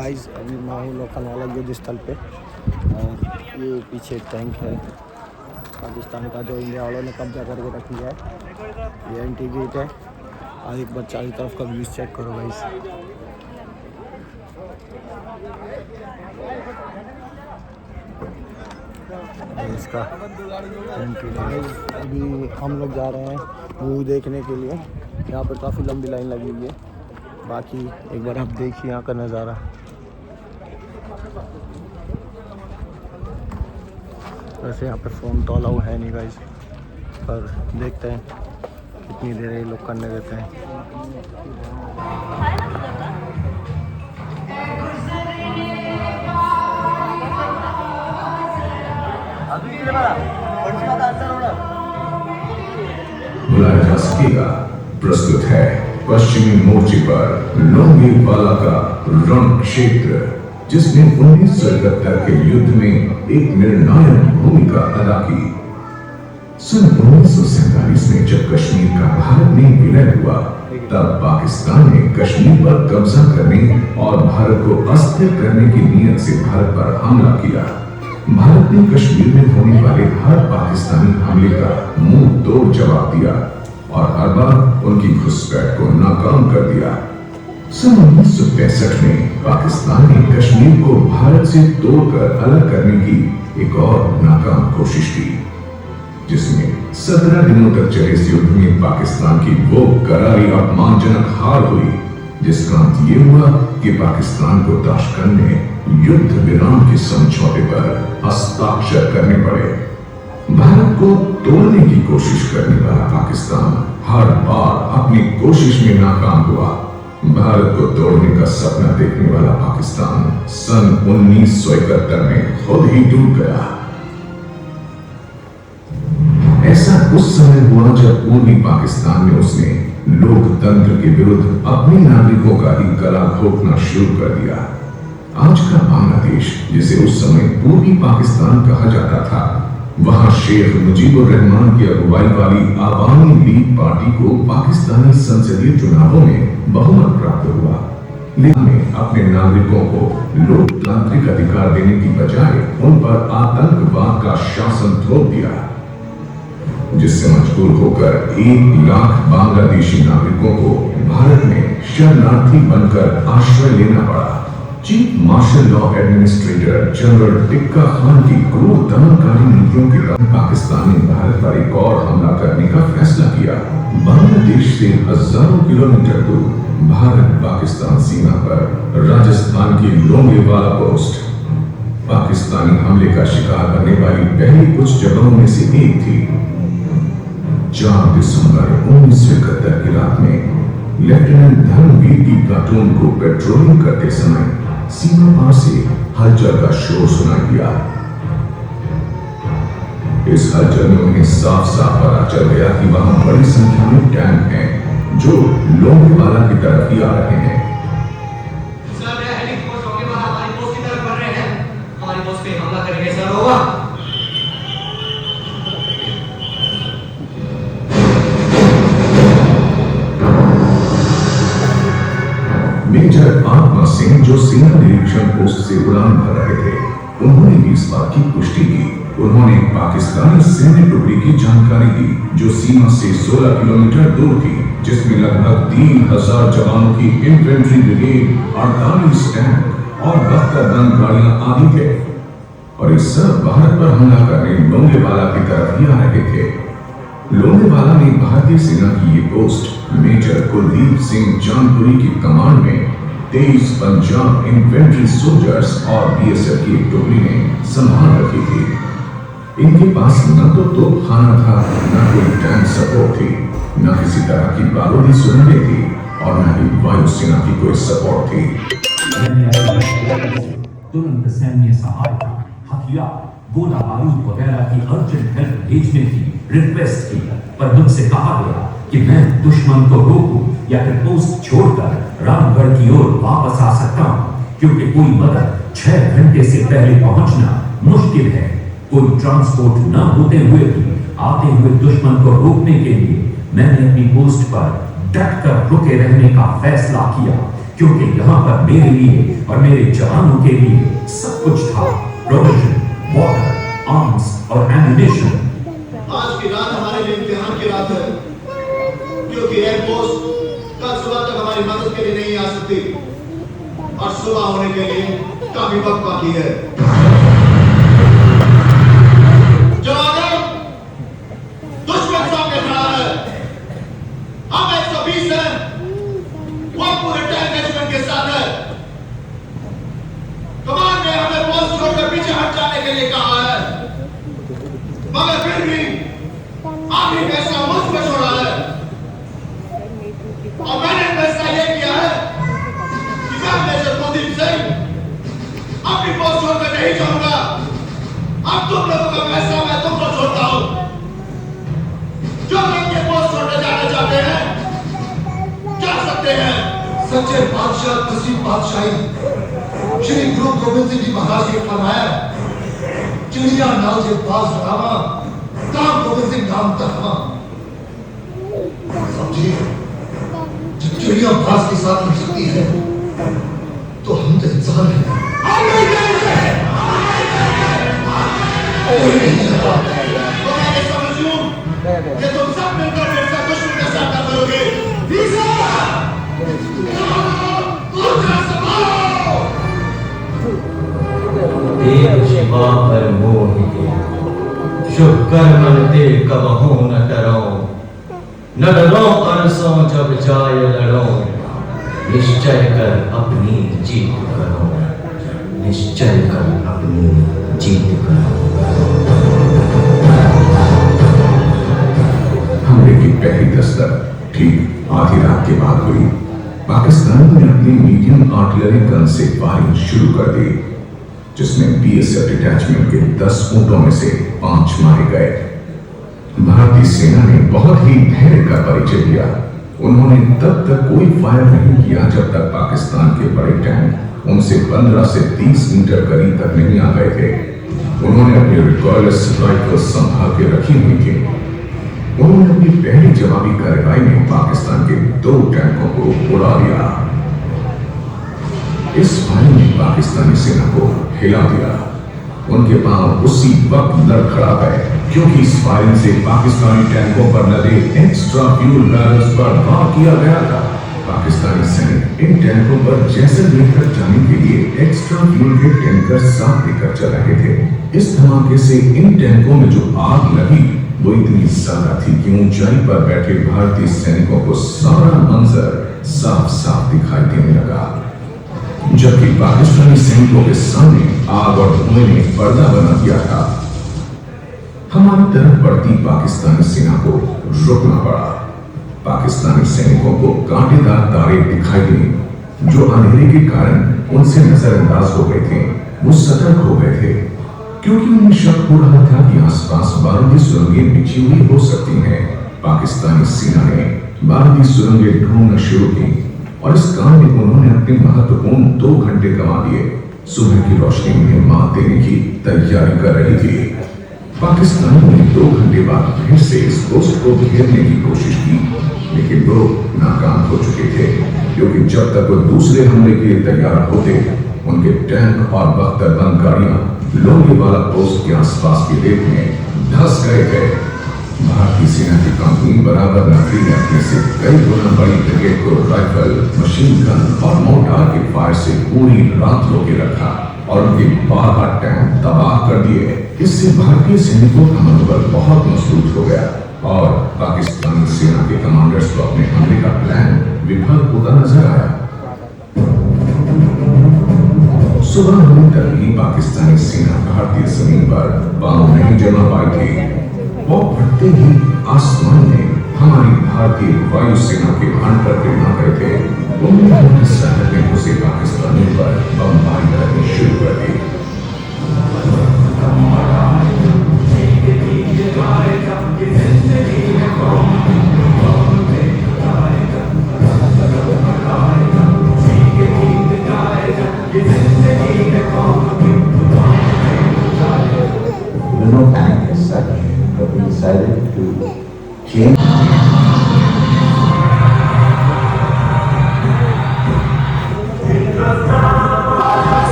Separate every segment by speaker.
Speaker 1: Guys अभी मैं हूँ लोखंडवाला युद्ध स्थल पे और ये पीछे एक टैंक है पाकिस्तान का जो इंडिया वालों ने कब्जा करके रख लिया है। ये एंटी गेट है और एक बार चारों तरफ का व्यूज चेक करो गाइस। इसका अभी हम लोग जा रहे हैं मूवी देखने के लिए। यहाँ पर काफ़ी लंबी लाइन लगी हुई है। बाकी एक बार आप देखिए यहाँ का नज़ारा। वैसे यहाँ पे फ़ोन तो अलाउ है नहीं गाइस, पर देखते हैं कितनी देर ये लोग करने देते हैं।
Speaker 2: बुलाया जा सकेगा। प्रस्तुत है पश्चिमी मोर्चे पर लोंगेवाला का रण क्षेत्र, जिसने 1971 के युद्ध में एक निर्णायक भूमिका अदा की। सन 1947 में जब कश्मीर का भारत में विलय हुआ, तब पाकिस्तान ने कश्मीर पर कब्जा करने और भारत को अस्थिर करने की नीयत से भारत पर हमला किया। भारत ने कश्मीर में होने वाले हर पाकिस्तानी हमले का मुंह तोड़ जवाब दिया और हर बार उनकी घुसपैठ को नाकाम कर दिया। सन 1965 में पाकिस्तान ने कश्मीर को भारत से तोड़कर अलग करने की एक और नाकाम कोशिश की, जिसमें 17 दिनों तक चले इस युद्ध में पाकिस्तान की वो करारी अपमानजनक हार हुई, जिसका अंत ये हुआ कि पाकिस्तान को ताशकंद में युद्ध विराम के समझौते पर हस्ताक्षर करने पड़े। भारत को तोड़ने की कोशिश करने वाला पाकिस्तान हर बार अपनी कोशिश में नाकाम हुआ। भारत को तोड़ने का सपना देखने वाला पाकिस्तान सन 1971 में खुद ही डूब गया। ऐसा उस समय हुआ जब पूर्वी पाकिस्तान में उसने लोकतंत्र के विरुद्ध अपने नागरिकों का ही गला घोटना शुरू कर दिया। आज का बांग्लादेश, जिसे उस समय पूर्वी पाकिस्तान कहा जाता था, वहां शेख मुजीबुर रहमान की अगुवाई वाली आवामी लीग पार्टी को पाकिस्तानी संसदीय चुनावों में बहुमत प्राप्त हुआ। लेकिन अपने नागरिकों को लोकतांत्रिक अधिकार देने की बजाय उन पर आतंकवाद का शासन थोप दिया, जिससे मजबूर होकर 1 लाख बांग्लादेशी नागरिकों को भारत में शरणार्थी बनकर आश्रय लेना पड़ा। Chief marshal law administrator general tikka Khan की क्रूर दमनकारी नीतियों के कारण पाकिस्तान ने भारत पर एक और हमला करने का फैसला किया। बांग्लादेश से हजारों किलोमीटर दूर भारत पाकिस्तान सीमा पर राजस्थान की लोंगेवाला पोस्ट पाकिस्तानी हमले का शिकार बनने वाली पहली कुछ जगहों में से एक थी। 4 दिसंबर 1971 की रात में लेफ्टिनेंट धर्मवीर की प्लाटून को पेट्रोलिंग करते समय सीमा पार से हलचल का शोर सुनाई दिया। इस हलचल में उन्हें साफ साफ पता चल गया कि वहां बड़ी संख्या में टैंक हैं जो लोंगेवाला की तरफ ही आ रहे हैं। हमारी पोस्ट की तरफ बढ़ रहे हैं, हमारी पोस्ट पे हमला करेंगे सर। होगा मेजर आत्मा सिंह, जो सेना निरीक्षण पोस्ट से उड़ान भर रहे थे, उन्होंने भी इस बात की पुष्टि की। उन्होंने पाकिस्तानी सैन्य टुकड़ी की जानकारी दी, जो सीमा से 16 किलोमीटर दूर थी, जिसमें लगभग 3000 जवानों की इन्फेंट्री ब्रिगेड, 48 टैंक और 72 रन गाड़ियां आदि थे, और ये सब भारत पर हमला करने लोंगेवाला की तरफ ही आ रहे थे। लोंगेवाला ने भारतीय सेना की ये पोस्ट मेजर कुलदीप सिंह जानपुरी की कमांड में 23 पंजाब इन्फेंट्री सोल्जर्स और बीएसएफ की एक टुकड़ी ने संभाल रखी थी। इनके पास न तो तोपखाना था, न कोई टैंक सपोर्ट थी, न किसी तरह की बारूदी सुरंगें थी, और न ही वायुसेना की कोई सपोर्ट थी।
Speaker 3: तुरंत सैन्य सहायता, हथियार, गोला बारूद वगैरह की अर्जेंट हेल्प भेजने की रिक्वेस्ट की, पर मुझसे कहा गया कि मैं दुश्मन को रोकूं या फिर पोस्ट छोड़कर रामगढ़ की ओर वापस आ सकता हूं, क्योंकि कोई मदद 6 घंटे से पहले पहुंचना मुश्किल है। कोई ट्रांसपोर्ट न होते हुए भी आते हुए दुश्मन को रोकने के लिए मैंने अपनी पोस्ट पर डट कर रुके रहने का फैसला किया, क्योंकि यहाँ पर मेरे लिए और मेरे जवानों के लिए सब कुछ था। प्रोविजन, वाटर, आर्म्स और एम्युनिशन।
Speaker 4: आज की रात हमारे लिए इम्तिहान की रात है, क्योंकि एयरफोर्स कल सुबह तक हमारी मदद के लिए नहीं आ सकती और सुबह होने के लिए काफी वक्त बाकी है। जवानों, दुश्मन सामने खड़ा है। हम 120 हैं, वो पूरे टैंक रेजिमेंट के साथ है। कमान ने हमें पोस्ट छोड़कर पीछे हट जाने के लिए कहा है, मगर फिर भी आखिरी फैसला मुझ पर छोड़ा है और मैंने फैसला यह किया है कि मैं मेजर कुलदीप सिंह अपनी पोस्ट छोड़कर नहीं जाऊंगा। अब तुम लोगों का फैसला मैं तुम पर छोड़ता हूं। जो लोग ये पोस्ट छोड़कर जाना चाहते हैं जा सकते हैं।
Speaker 5: सच्चे बादशाह तस्वीर बादशाही श्री गुरु गोविंद सिंह जी महाराज ने फरमाया, चिड़िया नाल से पास रामा राम गोविंद सिंह नाम तकवा। समझिए, जब चिड़िया बास के साथ मिल सकती है तो हम तो इंसान हैं।
Speaker 4: तो मैं ये समझूं कि तुम सब मिलकर मेरे साथ दुश्मन का सामना करोगे।
Speaker 6: एक शिवा पर मोह के शुभ कर्मन ते कबहू न डरो, न डरो अरसों जब जाय लड़ो, निश्चय कर अपनी जीत करो, निश्चय कर अपनी जीत करो।
Speaker 2: हमले की पहली दस्तक ठीक आधी रात के बाद हुई। पाकिस्तान ने अपनी मीडियम आर्टिलरी गन से फायरिंग शुरू कर दी, जिसमें बीएसएफ डिटैचमेंट के 10 ऊंटों में से 5 मारे गए। भारतीय सेना ने बहुत ही धैर्य का परिचय दिया। उन्होंने तब तक कोई फायर नहीं किया जब तक पाकिस्तान के बड़े टैंक उनसे 15 से 30 मीटर करीब तक नहीं आ गए थे। उन्होंने अपनी रिकॉयललेस राइफल्स संभाल के रखी हुई थी। उन्होंने अपनी पहली जवाबी कार्रवाई में पाकिस्तान के 2 टैंकों को उड़ा दिया। इस फायरिंग ने पाकिस्तानी सेना को हिला दिया। उनके पांव उसी वक्त लड़खड़ा गए, क्योंकि इस फायरिंग से पाकिस्तानी टैंकों पर लदे एक्स्ट्रा फ्यूल बैरल्स पर वार किया गया था। पाकिस्तानी सैनिक इन टैंकों पर जैसलमेर तक जाने के लिए एक्स्ट्रा फ्यूल के टैंकर साथ लेकर चल रहे थे। इस धमाके से इन टैंकों में जो आग लगी वो इतनी ज्यादा थी कि ऊंचाई पर बैठे भारतीय सैनिकों को सारा मंजर साफ साफ दिखाई देने लगा, जबकि पाकिस्तानी सैनिकों के सामने आग और धुएं ने पर्दा बना दिया था। हमारी तरफ बढ़ती पाकिस्तानी सेना को रुकना पड़ा। पाकिस्तानी सैनिकों को कांटेदार तारे दिखाई दिए जो अंधेरे के कारण उनसे नजरअंदाज हो गए थे। वो सतर्क हो गए थे, क्योंकि उन्हें शक हो रहा था कि आसपास बारूदी सुरंगें बिछी हुई हो सकती हैं। पाकिस्तानी सेना ने बारूदी सुरंगें ढूंढना शुरू की और इस काम में उन्होंने अपने महत्वपूर्ण 2 घंटे गंवा दिए। सुबह की रोशनी में मात देने की तैयारी कर रही थी। पाकिस्तानियों ने 2 घंटे बाद फिर से इस पोस्ट को घेरने की कोशिश की, लेकिन वो नाकाम हो चुके थे, क्योंकि जब तक वो दूसरे हमले के लिए तैयार होते, उनके टैंक और बख्तरबंद गाड़ियां लोहेवाला पोस्ट के आसपास के रेत में धंस गए थे। भारतीय सेना की कंपनी बराबर नकली ने अपने से कई गुना बड़ी ब्रिगेड को राइफल, मशीन गन और मोर्टार के फायर से पूरी रात रोके रखा और उनके 12 टैंक तबाह कर दिए। इससे भारतीय सैनिकों का मनोबल बहुत मजबूत हो गया और पाकिस्तानी सेना के कमांडर्स को अपने हमले का प्लान विफल होता नजर आया। सुबह होने तक ही पाकिस्तानी सेना भारतीय जमीन पर पांव नहीं जमा पाई थी। वो बढ़ते ही आसमान में हमारी भारतीय वायुसेना के हंटर गिरना गए थे। उन्होंने हमारे शहर में घुसे पाकिस्तानियों पर बमबारी करनी शुरू कर दी।
Speaker 7: No panic as such, but we decided to change.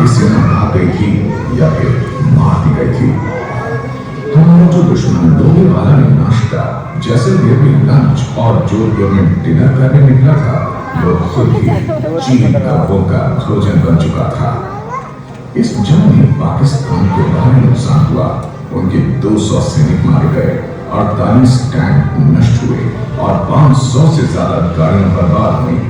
Speaker 2: भारतीय सेना भाग गई थी या फिर मार दी गई थी। हमारा जो दुश्मन लोगेवाला ने नाश्ता, जैसलमेर में लंच और जोधपुर में डिनर करने निकला था, वो खुद ही चीन कौवों का भोजन बन चुका था। इस जंग में पाकिस्तान को भारी नुकसान हुआ। उनके 200 सैनिक मारे गए, 48 टैंक नष्ट हुए और 500 से ज्यादा गाड़ियां बर्बाद हुई।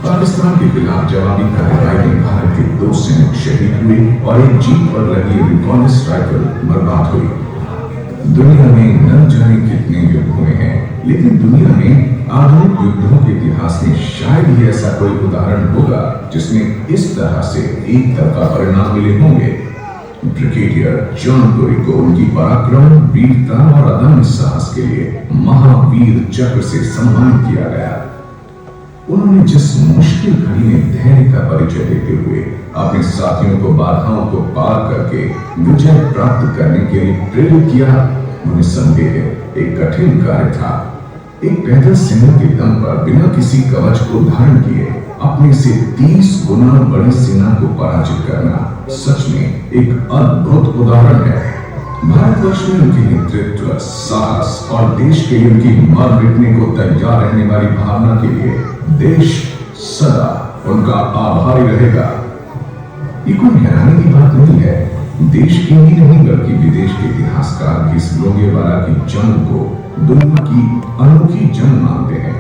Speaker 2: पाकिस्तान के खिलाफ जवाबी कार्रवाई में भारत के 2 सैनिक शहीद हुए और एक जीप पर लगी रिकॉर्निस्ट राइफल बर्बाद हुई। दुनिया में न जाने कितने युद्ध हुए हैं, लेकिन दुनिया में आधुनिक युद्धों के इतिहास में शायद ही ऐसा कोई उदाहरण होगा जिसमें इस तरह से एक तरफा परिणाम मिले होंगे। ब्रिगेडियर जॉन पुरी को उनकी पराक्रम, वीरता और अदम्य साहस के लिए महावीर चक्र से सम्मानित किया गया। उन्होंने जिस मुश्किल घड़ी में धैर्य का परिचय देते हुए अपने साथियों को बाधाओं को पार करके विजय प्राप्त करने के लिए प्रेरित किया, उन्हें संदेह एक कठिन कार्य था। एक पैदल सेना के दम पर बिना किसी कवच को धारण किए अपने से 30 गुना बड़ी सेना को पराजित करना सच में एक अद्भुत उदाहरण है। भारतवर्ष में उनके नेतृत्व, साहस और देश के लिए उनकी मर मिटने को तैयार रहने वाली भावना के लिए देश सदा उनका आभारी रहेगा। ये कोई हैरानी की बात नहीं है। देश के ही नहीं बल्कि विदेश के इतिहासकार भी इस लोगेवाला की जंग को दुनिया की अनोखी जंग मानते हैं।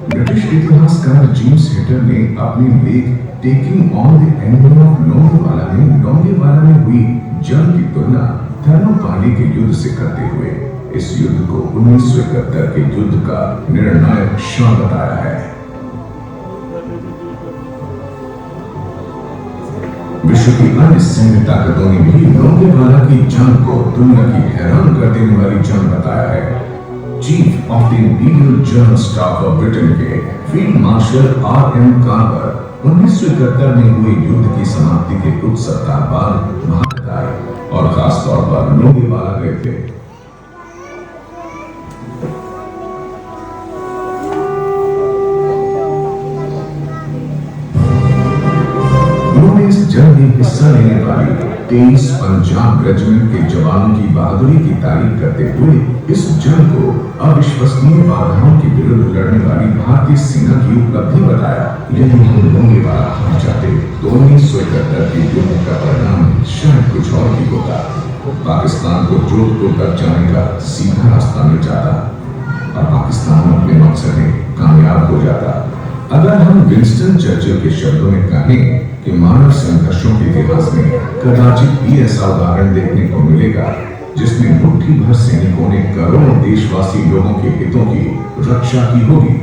Speaker 2: ब्रिटिश इतिहासकार जेम्स हेटर ने अपने लेख taking on the end of Longewala में हुई जंग की तुलना थर्मोपाली के युद्ध से करते हुए इस युद्ध को 1971 के युद्ध का निर्णायक क्षण बताया है। विश्व की अन्य सैन्य ताकतों ने भी लोंगेवाला की जंग को दुनिया की हैरान कर देने वाली जंग बताया है। Chief of the imperial general staff of Britain के फील्ड मार्शल R.M. कार्वर 1971 में हुए युद्ध की समाप्ति के कुछ सप्ताह बाद भारत आए और खास तौर पर लोंगेवाला गए थे। इस जंग में हिस्सा लेने वाली 23 पंजाब रेजिमेंट के जवानों की बहादुरी की तारीफ करते हुए इस जंग को अविश्वसनीय बाधाओं के विरुद्ध लड़ने वाली भारतीय सेना की उपलब्धि बताया। यदि हम लोंगेवाला हार जाते तो 1971 के युद्ध का परिणाम शायद कुछ और भी होता। पाकिस्तान को जोधपुर तक जाने का सीधा रास्ता मिल जाता और पाकिस्तान अपने मकसद में कामयाब हो जाता। अगर हम विंस्टन चर्चिल के शब्दों में कहें कि मानव संघर्षों के इतिहास में कदाचित भी ऐसा उदाहरण देखने को मिलेगा जिसमें मुट्ठी भर सैनिकों ने करोड़ों देशवासी लोगों के हितों की रक्षा की होगी।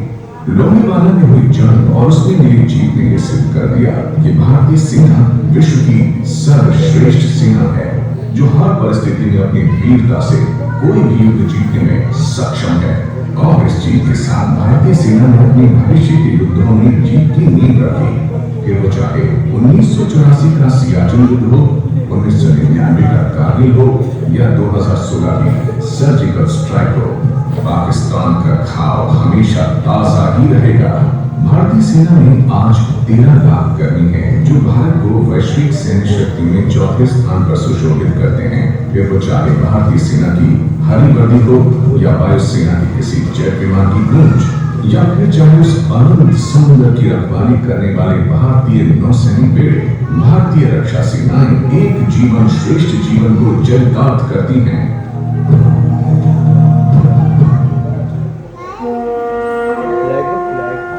Speaker 2: लोंगेवाला में हुई जंग और उसमें मिली जीत ने यह सिद्ध कर दिया कि भारतीय सेना विश्व की सर्वश्रेष्ठ सेना है, जो हर परिस्थिति में अपनी वीरता से कोई भी युद्ध जीतने में सक्षम है। और इस जीत के साथ भारतीय सेना ने अपने भविष्य के युद्धों में जीत की नींव रखी, कि वो चाहे 1984 का सियाचिन युद्ध हो, 1999 का कारगिल हो या 2016 की सर्जिकल स्ट्राइक हो, पाकिस्तान का घाव हमेशा ताजा ही रहेगा। भारतीय सेना में आज 13 लाख कर्मी हैं जो भारत को वैश्विक सैन्य शक्ति में चौथे स्थान पर सुशोभित करते हैं। फिर वो चाहे भारतीय सेना की हरी वर्दी हो या वायुसेना की किसी जेट विमान की गूंज या फिर चाहे उस अनंत समुद्र की रखवाली करने वाले भारतीय नौसैनिक बेड़े, भारतीय रक्षा सेनाएं एक जीवन श्रेष्ठ जीवन को चरितार्थ करती हैं।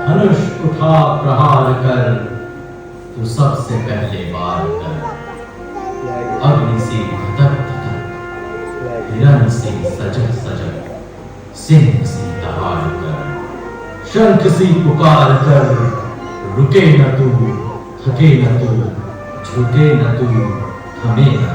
Speaker 6: धनुष उठा प्रहार कर, तू सबसे पहले वार कर। अग्नि से धधक धधक, हिरण से सजग सजग, सिंह से दहाड़ कर, शंख सी पुकार कर। रुके न तू, थके न तू, झुके न तू, थमे न